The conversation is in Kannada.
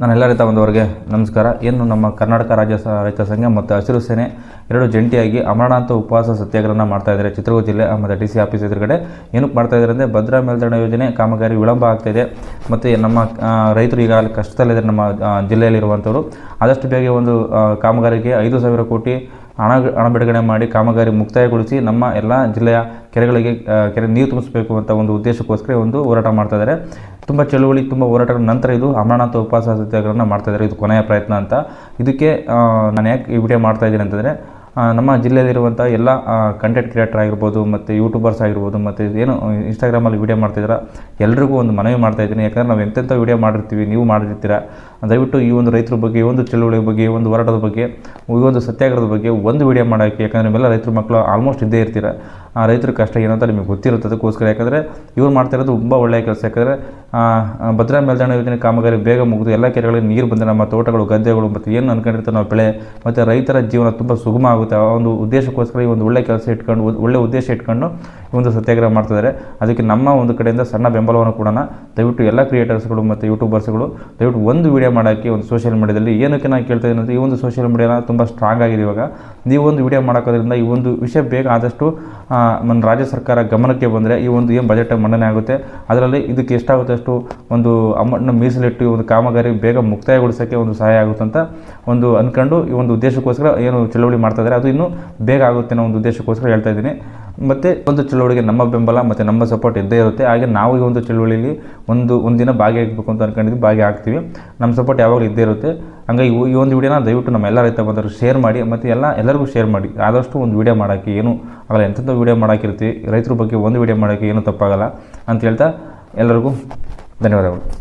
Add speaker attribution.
Speaker 1: ನಾನೆಲ್ಲ ರೈತ ಬಂದವರಿಗೆ ನಮಸ್ಕಾರ. ಏನು ನಮ್ಮ ಕರ್ನಾಟಕ ರಾಜ್ಯ ರೈತ ಸಂಘ ಮತ್ತು ಹಸಿರು ಸೇನೆ ಎರಡು ಜಂಟಿಯಾಗಿ ಅಮರನಾಥ ಉಪವಾಸ ಸತ್ಯಾಗ್ರಹನ ಮಾಡ್ತಾಯಿದ್ದಾರೆ. ಚಿತ್ರದುರ್ಗ ಜಿಲ್ಲೆ ಮತ್ತು ಡಿ ಸಿ ಆಫೀಸ್ ಎದುರುಗಡೆ ಏನಕ್ಕೆ ಮಾಡ್ತಾಯಿದ್ದಾರೆ ಅಂದರೆ ಭದ್ರಾ ಮೇಲ್ದಂಡ ಯೋಜನೆ ಕಾಮಗಾರಿ ವಿಳಂಬ ಆಗ್ತಾಯಿದೆ ಮತ್ತು ನಮ್ಮ ರೈತರು ಈಗಾಗಲೇ ಕಷ್ಟದಲ್ಲಿದ್ದಾರೆ. ನಮ್ಮ ಜಿಲ್ಲೆಯಲ್ಲಿರುವಂಥವರು ಆದಷ್ಟು ಬೇಗ ಒಂದು ಕಾಮಗಾರಿಗೆ 5,000 ಕೋಟಿ ಹಣ ಬಿಡುಗಡೆ ಮಾಡಿ ಕಾಮಗಾರಿ ಮುಕ್ತಾಯಗೊಳಿಸಿ ನಮ್ಮ ಎಲ್ಲ ಜಿಲ್ಲೆಯ ಕೆರೆಗಳಿಗೆ ಕೆರೆ ನೀರು ತುಂಬಿಸಬೇಕು ಅಂತ ಒಂದು ಉದ್ದೇಶಕ್ಕೋಸ್ಕರ ಒಂದು ಹೋರಾಟ ಮಾಡ್ತಾಯಿದ್ದಾರೆ. ತುಂಬ ಚಳುವಳಿ, ತುಂಬ ಹೋರಾಟದ ನಂತರ ಇದು ಅಮರನಾಥ ಉಪವಾಸ ಸತ್ಯಾಗ್ರಹನ ಮಾಡ್ತಾಯಿದ್ದಾರೆ. ಇದು ಕೊನೆಯ ಪ್ರಯತ್ನ ಅಂತ. ಇದಕ್ಕೆ ನಾನು ಯಾಕೆ ಈ ವಿಡಿಯೋ ಮಾಡ್ತಾಯಿದ್ದೀನಿ ಅಂತಂದರೆ, ನಮ್ಮ ಜಿಲ್ಲೆಯಲ್ಲಿರುವಂಥ ಎಲ್ಲ ಕಂಟೆಂಟ್ ಕ್ರಿಯೇಟರ್ ಆಗಿರ್ಬೋದು ಮತ್ತು ಯೂಟ್ಯೂಬರ್ಸ್ ಆಗಿರ್ಬೋದು ಮತ್ತು ಏನು ಇನ್ಸ್ಟಾಗ್ರಾಮಲ್ಲಿ ವೀಡಿಯೋ ಮಾಡ್ತಿದ್ದೀರಾ ಎಲ್ರಿಗೂ ಒಂದು ಮನವಿ ಮಾಡ್ತಾಯಿದ್ದೀನಿ. ಯಾಕಂದರೆ ನಾವು ಎಂತೆಂಥ ವೀಡಿಯೋ ಮಾಡಿರ್ತೀವಿ, ನೀವು ಮಾಡಿರ್ತೀರ. ದಯವಿಟ್ಟು ಈ ಒಂದು ರೈತರ ಬಗ್ಗೆ, ಈ ಒಂದು ಚಳುವಳಿ ಬಗ್ಗೆ, ಈ ಒಂದು ಹೋರಾಟದ ಬಗ್ಗೆ, ಈ ಒಂದು ಸತ್ಯಾಗ್ರಹದ ಬಗ್ಗೆ ಒಂದು ವೀಡಿಯೋ ಮಾಡೋಕ್ಕೆ, ಯಾಕಂದರೆ ನಿಮ್ಮೆಲ್ಲ ರೈತರ ಮಕ್ಕಳು ಆಲ್ಮೋಸ್ಟ್ ಇದ್ದೇ ಇರ್ತೀರ. ರೈತರ ಕಷ್ಟ ಏನಂತ ನಿಮಗೆ ಗೊತ್ತಿರುತ್ತೆ. ಅದಕ್ಕೋಸ್ಕರ ಯಾಕಂದರೆ ಇವ್ರು ಮಾಡ್ತಿರೋದು ತುಂಬ ಒಳ್ಳೆಯ ಕೆಲಸ. ಯಾಕಂದರೆ ಭದ್ರಾ ಮೇಲ್ದಂಡ ಯೋಜನೆ ಕಾಮಗಾರಿ ಬೇಗ ಮುಗಿದು ಎಲ್ಲ ಕೆರೆಗಳಿಗೆ ನೀರು ಬಂದರೆ ನಮ್ಮ ತೋಟಗಳು, ಗದ್ದೆಗಳು ಮತ್ತು ಏನು ಅನ್ಕೊಂಡಿರ್ತಾರೆ ನಾವು ಬೆಳೆ ಮತ್ತು ರೈತರ ಜೀವನ ತುಂಬ ಸುಗಮ ಆಗುತ್ತೆ. ಆ ಒಂದು ಉದ್ದೇಶಕ್ಕೋಸ್ಕರ ಈ ಒಂದು ಒಳ್ಳೆಯ ಕೆಲಸ ಇಟ್ಕೊಂಡು, ಒಳ್ಳೆಯ ಉದ್ದೇಶ ಇಟ್ಕೊಂಡು ಈ ಒಂದು ಸತ್ಯಾಗ್ರಹ ಮಾಡ್ತಿದ್ದಾರೆ. ಅದಕ್ಕೆ ನಮ್ಮ ಒಂದು ಕಡೆಯಿಂದ ಸಣ್ಣ ಬೆಂಬಲವನ್ನು ಕೊಡೋಣ. ದಯವಿಟ್ಟು ಎಲ್ಲ ಕ್ರಿಯೇಟರ್ಸ್ಗಳು ಮತ್ತು ಯೂಟ್ಯೂಬರ್ಸ್ಗಳು ದಯವಿಟ್ಟು ಒಂದು ವೀಡಿಯೋ ಮಾಡೋಕ್ಕೆ ಒಂದು ಸೋಷಿಯಲ್ ಮೀಡಿಯಾದಲ್ಲಿ ಏನಕ್ಕೆ ನಾನು ಕೇಳ್ತಾ ಇದ್ದೀನಿ ಅಂದರೆ, ಈ ಒಂದು ಸೋಷಿಯಲ್ ಮೀಡಿಯಾನ ತುಂಬ ಸ್ಟ್ರಾಂಗ್ ಆಗಿದೆ ಇವಾಗ. ನೀವು ಒಂದು ವೀಡಿಯೋ ಮಾಡೋದ್ರಿಂದ ಈ ಒಂದು ವಿಷಯ ಬೇಗ ಆದಷ್ಟು ನಮ್ಮ ರಾಜ್ಯ ಸರ್ಕಾರ ಗಮನಕ್ಕೆ ಬಂದರೆ ಈ ಒಂದು ಏನು ಬಜೆಟ್ ಮಂಡನೆ ಆಗುತ್ತೆ, ಅದರಲ್ಲಿ ಇದಕ್ಕೆ ಎಷ್ಟಾಗುತ್ತೆ ಅಷ್ಟು ಒಂದು ಅಮೌಂಟ್ನ ಮೀಸಲಿಟ್ಟು ಒಂದು ಕಾಮಗಾರಿ ಬೇಗ ಮುಕ್ತಾಯಗೊಳಿಸೋಕ್ಕೆ ಒಂದು ಸಹಾಯ ಆಗುತ್ತೆ ಅಂತ ಒಂದು ಅಂದ್ಕೊಂಡು ಈ ಒಂದು ಉದ್ದೇಶಕ್ಕೋಸ್ಕರ ಏನು ಚಳುವಳಿ ಮಾಡ್ತಾಯಿದ್ದಾರೆ ಅದು ಇನ್ನೂ ಬೇಗ ಆಗುತ್ತೆ ಅನ್ನೋ ಒಂದು ಉದ್ದೇಶಕ್ಕೋಸ್ಕರ ಹೇಳ್ತಾ ಇದ್ದೀನಿ. ಮತ್ತು ಒಂದು ಚಳುವಳಿಗೆ ನಮ್ಮ ಬೆಂಬಲ ಮತ್ತು ನಮ್ಮ ಸಪೋರ್ಟ್ ಇದ್ದೇ ಇರುತ್ತೆ. ಹಾಗೆ ನಾವು ಈ ಒಂದು ಚಳುವಳಿಯಲ್ಲಿ ಒಂದಿನ ಭಾಗಿಯಾಗಬೇಕು ಅಂತ ಅಂದ್ಕೊಂಡಿದ್ದು ಭಾಗಿಯಾಗ್ತೀವಿ. ನಮ್ಮ ಸಪೋರ್ಟ್ ಯಾವಾಗಲೂ ಇದ್ದೇ ಇರುತ್ತೆ. ಹಂಗಾಗಿ ಈ ಒಂದು ವಿಡಿಯೋನ ದಯವಿಟ್ಟು ನಮ್ಮ ಎಲ್ಲ ರೈತ ಬಂದವರು ಶೇರ್ ಮಾಡಿ ಮತ್ತು ಎಲ್ಲರಿಗೂ ಶೇರ್ ಮಾಡಿ. ಆದಷ್ಟು ಒಂದು ವಿಡಿಯೋ ಮಾಡೋಕ್ಕೆ ಏನು ಆಗಲ್ಲ, ಎಂಥದ್ದು ವಿಡಿಯೋ ಮಾಡೋಕ್ಕಿರ್ತೀವಿ, ರೈತರ ಬಗ್ಗೆ ಒಂದು ವಿಡಿಯೋ ಮಾಡೋಕ್ಕೆ ಏನೂ ತಪ್ಪಾಗಲ್ಲ ಅಂತ ಹೇಳ್ತಾ ಎಲ್ಲರಿಗೂ ಧನ್ಯವಾದಗಳು.